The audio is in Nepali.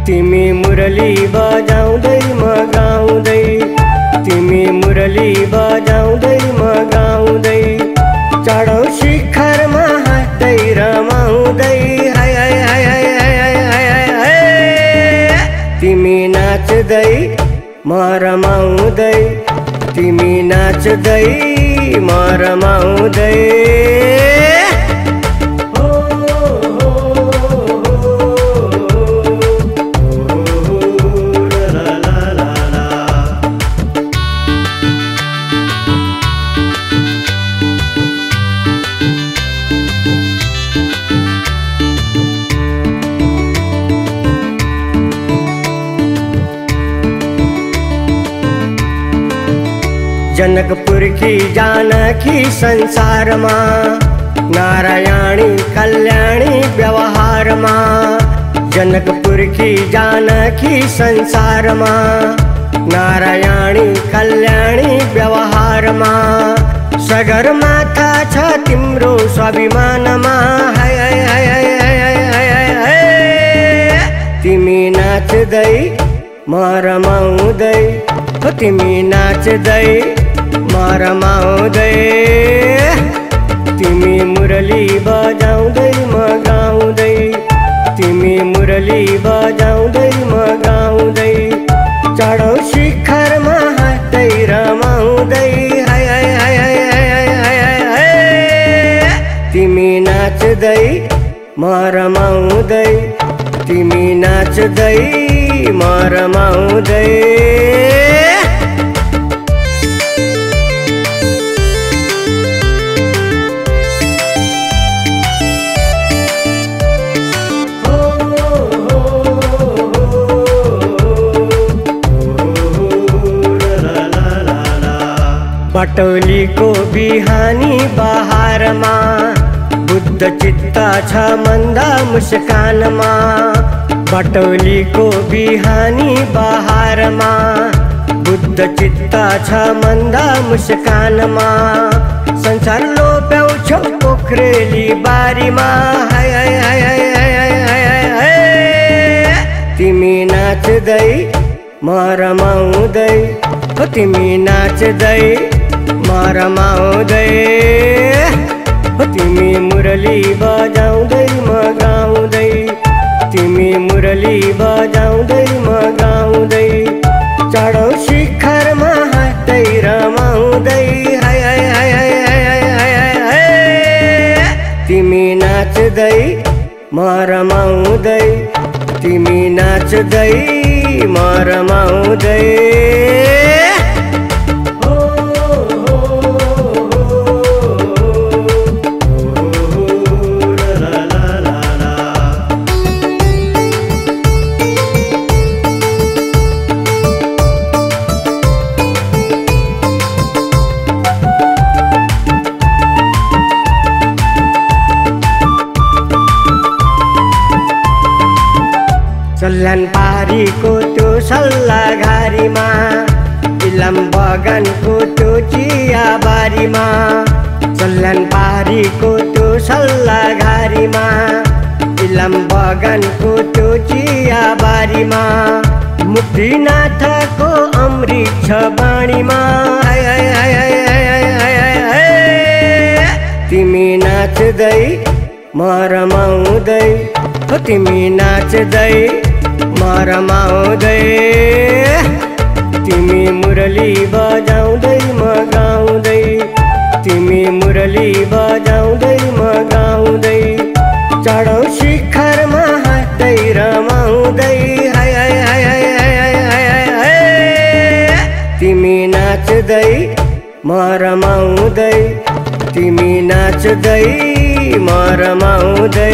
तिमी मुरली बजाउँदै म गाउँदै, तिमी मुरली बजाउँदै म गाउँदै, चढौँ शिखरमा हाँस्दै रमाउँदै, हाय हाय हाय हाय हाय हाय हाय हाय। तिमी नाच्दै म रमाउँदै, तिमी नाच्दै म रमाउँदै। जनकपुर की जानकी संसारमा, नारायणी कल्याणी व्यवहारमा। जनकपुर की जानकी संसारमा, नारायणी कल्याणी व्यवहारमा। सगरमाथा छ तिम्रो स्वाभिमानमा, हाय हाय हाय हाय हाय हाय हाय। तिमी नाच्दै म रमाउँदै, तिमी नाच्दै म रमाउँदै। तिमी मुरली बजाउँदै म गाउँदै, तिमी मुरली बजाउँदै म गाउँदै, चढौँ शिखरमा हाँस्दै रमाउँदै, हाय हाय हाय हाय हाय हाय हाय। तिमी नाच्दै म रमाउँदै, तिमी नाच्दै म रमाउँदै। बटौलीको बिहानी बहारमा, बुद्ध चित्त छ मन्दा मुस्कानमा। बटौलीको बिहानी बहारमा, बुद्ध चित्त छ मन्दा मुस्कानमा। संसार लोभ्याउँछौ पोखरेली बारीमा, हाय हाय हाय हाय हाय हाय हाय। तिमी नाच्दै म रमाउँदै, तिमी नाच्दै म रमाउँदै। तिमी मुरली बजाउँदै म गाउँदै, तिमी मुरली बजाउँदै म गाउँदै, चढौँ शिखरमा हाँस्दै रमाउँदै, हाय हाय हाय हाय हाय हाय हाय। तिमी नाच्दै म रमाउँदै, तिमी नाच्दै म रमाउँदै। सल्यान पारीको त्यो सल्लाघारीमा, इलाम बगानको त्यो चियाबारीमा। सल्यान पारीको त्यो सल्लाघारीमा, इलाम बगानको त्यो चियाबारीमा। मुक्तिनाथको अमृत छ बाणीमा, हाय हाय हाय हाय हाय हाय हाय। तिमी नाच्दै म रमाउँदै, तिमी नाच्दै म रमाउँदै। तिमी मुरली बजाउँदै म गाउँदै, तिमी मुरली बजाउँदै म गाउँदै, चढौँ शिखरमा हाँस्दै रमाउँदै, हाय हाय हाय हाय हाय हाय हाय। तिमी नाच्दै म रमाउँदै, तिमी नाच्दै म रमाउँदै।